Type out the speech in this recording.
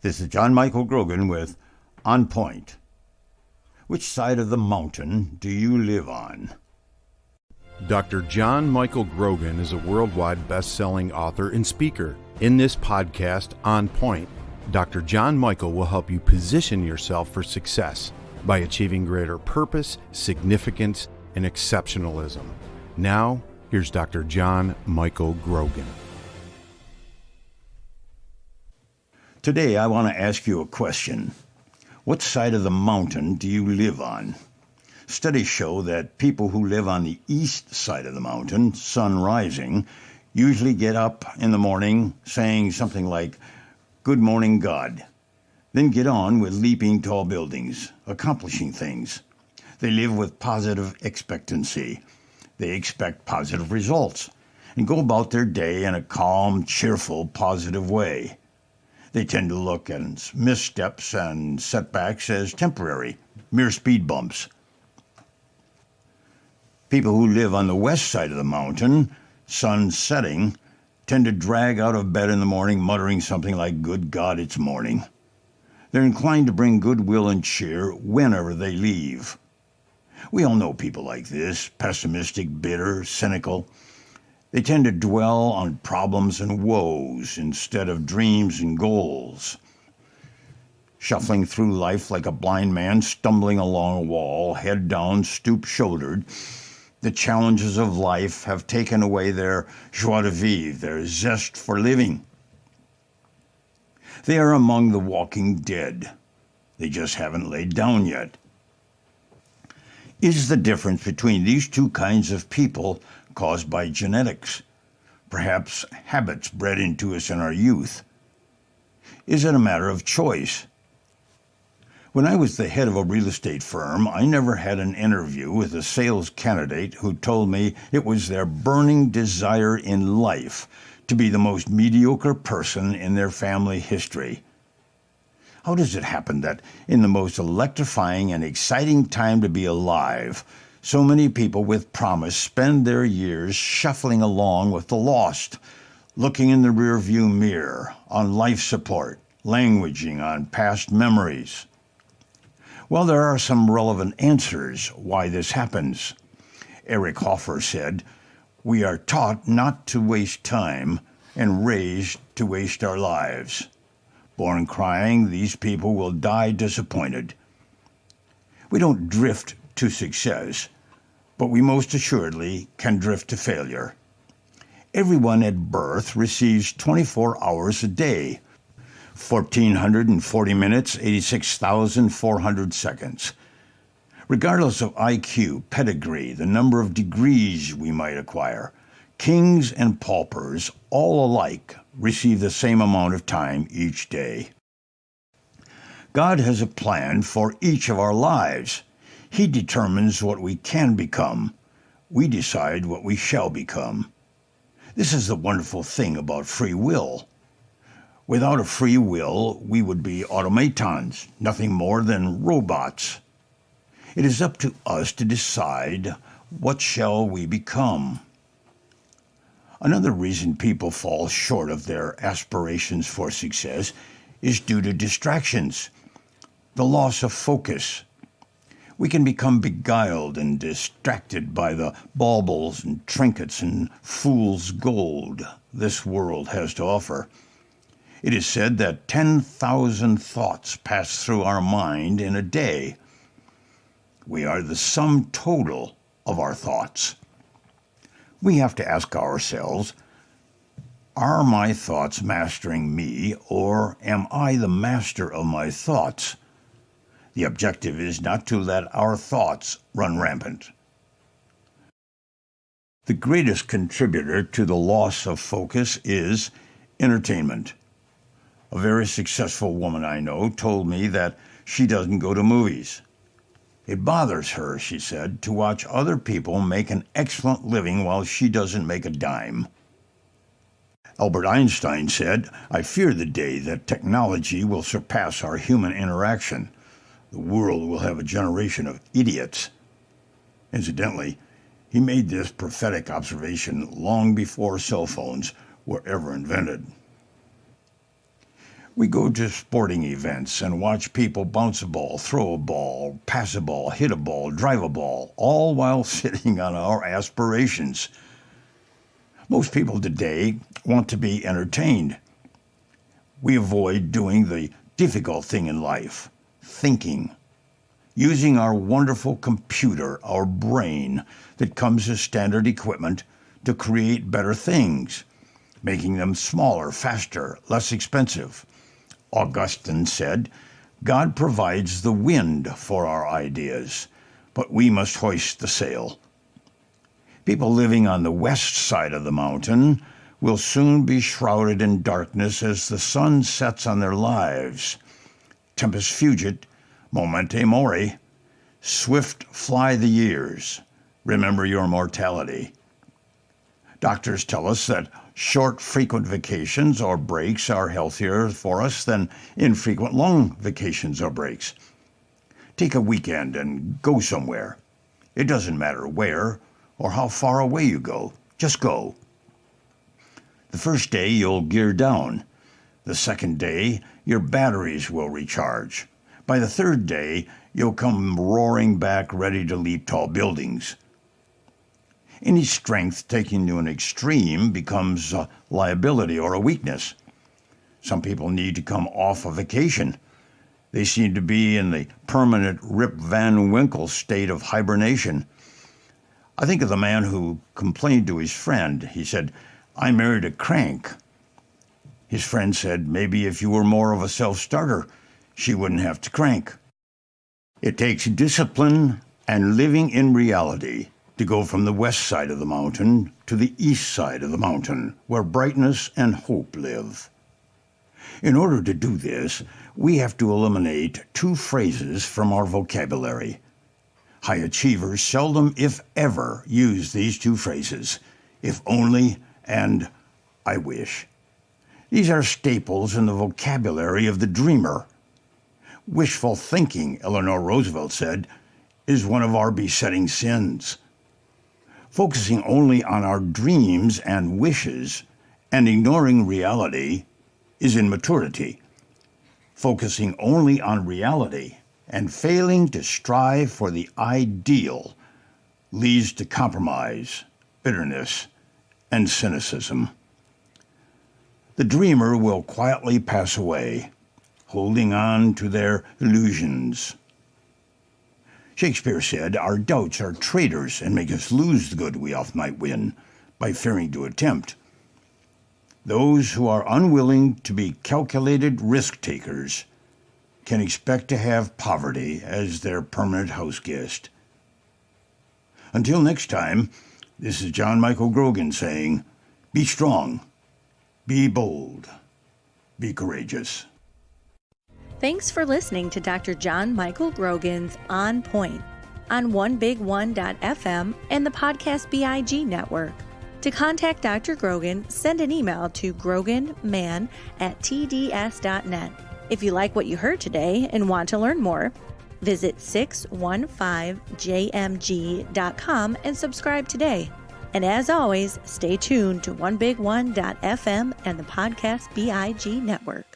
This is John Michael Grogan with On Point. Which side of the mountain do you live on? Dr. John Michael Grogan is a worldwide best-selling author and speaker. In this podcast, On Point, Dr. John Michael will help you position yourself for success by achieving greater purpose, significance, and exceptionalism. Now, here's Dr. John Michael Grogan. Today, I want to ask you a question. What side of the mountain do you live on? Studies show that people who live on the east side of the mountain, sun rising, usually get up in the morning saying something like, "Good morning, God." Then get on with leaping tall buildings, accomplishing things. They live with positive expectancy. They expect positive results and go about their day in a calm, cheerful, positive way. They tend to look at missteps and setbacks as temporary, mere speed bumps. People who live on the west side of the mountain, sun setting, tend to drag out of bed in the morning muttering something like, "Good God, it's morning." They're inclined to bring goodwill and cheer whenever they leave. We all know people like this, pessimistic, bitter, cynical. They tend to dwell on problems and woes instead of dreams and goals. Shuffling through life like a blind man stumbling along a wall, head down, stoop-shouldered, the challenges of life have taken away their joie de vivre, their zest for living. They are among the walking dead. They just haven't laid down yet. Is the difference between these two kinds of people caused by genetics, perhaps habits bred into us in our youth? Is it a matter of choice? When I was the head of a real estate firm, I never had an interview with a sales candidate who told me it was their burning desire in life to be the most mediocre person in their family history. How does it happen that in the most electrifying and exciting time to be alive, so many people with promise spend their years shuffling along with the lost, looking in the rearview mirror, on life support, languaging on past memories? Well, there are some relevant answers why this happens. Eric Hoffer said, "We are taught not to waste time and raised to waste our lives. Born crying, these people will die disappointed." We don't drift to success, but we most assuredly can drift to failure. Everyone at birth receives 24 hours a day, 1,440 minutes, 86,400 seconds. Regardless of IQ, pedigree, the number of degrees we might acquire, kings and paupers, all alike, receive the same amount of time each day. God has a plan for each of our lives. He determines what we can become. We decide what we shall become. This is the wonderful thing about free will. Without a free will, we would be automatons, nothing more than robots. It is up to us to decide what shall we become. Another reason people fall short of their aspirations for success is due to distractions, the loss of focus. We can become beguiled and distracted by the baubles and trinkets and fool's gold this world has to offer. It is said that 10,000 thoughts pass through our mind in a day. We are the sum total of our thoughts. We have to ask ourselves, are my thoughts mastering me, or am I the master of my thoughts? The objective is not to let our thoughts run rampant. The greatest contributor to the loss of focus is entertainment. A very successful woman I know told me that she doesn't go to movies. It bothers her, she said, to watch other people make an excellent living while she doesn't make a dime. Albert Einstein said, "I fear the day that technology will surpass our human interaction. The world will have a generation of idiots." Incidentally, he made this prophetic observation long before cell phones were ever invented. We go to sporting events and watch people bounce a ball, throw a ball, pass a ball, hit a ball, drive a ball, all while sitting on our aspirations. Most people today want to be entertained. We avoid doing the difficult thing in life, thinking, using our wonderful computer, our brain that comes as standard equipment to create better things, making them smaller, faster, less expensive. Augustine said, God provides the wind for our ideas, but we must hoist the sail. People living on the west side of the mountain will soon be shrouded in darkness as the sun sets on their lives. Tempus fugit, momente mori. Swift fly the years. Remember your mortality. Doctors tell us that short, frequent vacations or breaks are healthier for us than infrequent, long vacations or breaks. Take a weekend and go somewhere. It doesn't matter where or how far away you go. Just go. The first day, you'll gear down. The second day, your batteries will recharge. By the third day, you'll come roaring back ready to leap tall buildings. Any strength taken to an extreme becomes a liability or a weakness. Some people need to come off a vacation. They seem to be in the permanent Rip Van Winkle state of hibernation. I think of the man who complained to his friend. He said, I married a crank. His friend said, maybe if you were more of a self-starter, she wouldn't have to crank. It takes discipline and living in reality to go from the west side of the mountain to the east side of the mountain, where brightness and hope live. In order to do this, we have to eliminate two phrases from our vocabulary. High achievers seldom, if ever, use these two phrases, if only and I wish. These are staples in the vocabulary of the dreamer. Wishful thinking, Eleanor Roosevelt said, is one of our besetting sins. Focusing only on our dreams and wishes and ignoring reality is immaturity. Focusing only on reality and failing to strive for the ideal leads to compromise, bitterness, and cynicism. The dreamer will quietly pass away, holding on to their illusions. Shakespeare said, our doubts are traitors and make us lose the good we oft might win by fearing to attempt. Those who are unwilling to be calculated risk-takers can expect to have poverty as their permanent house guest. Until next time, this is John Michael Grogan saying, be strong, be bold, be courageous. Thanks for listening to Dr. John Michael Grogan's On Point on OneBigOne.fm and the Podcast BIG network. To contact Dr. Grogan, send an email to groganman@tds.net. If you like what you heard today and want to learn more, visit 615jmg.com and subscribe today. And as always, stay tuned to OneBigOne.fm and the Podcast BIG network.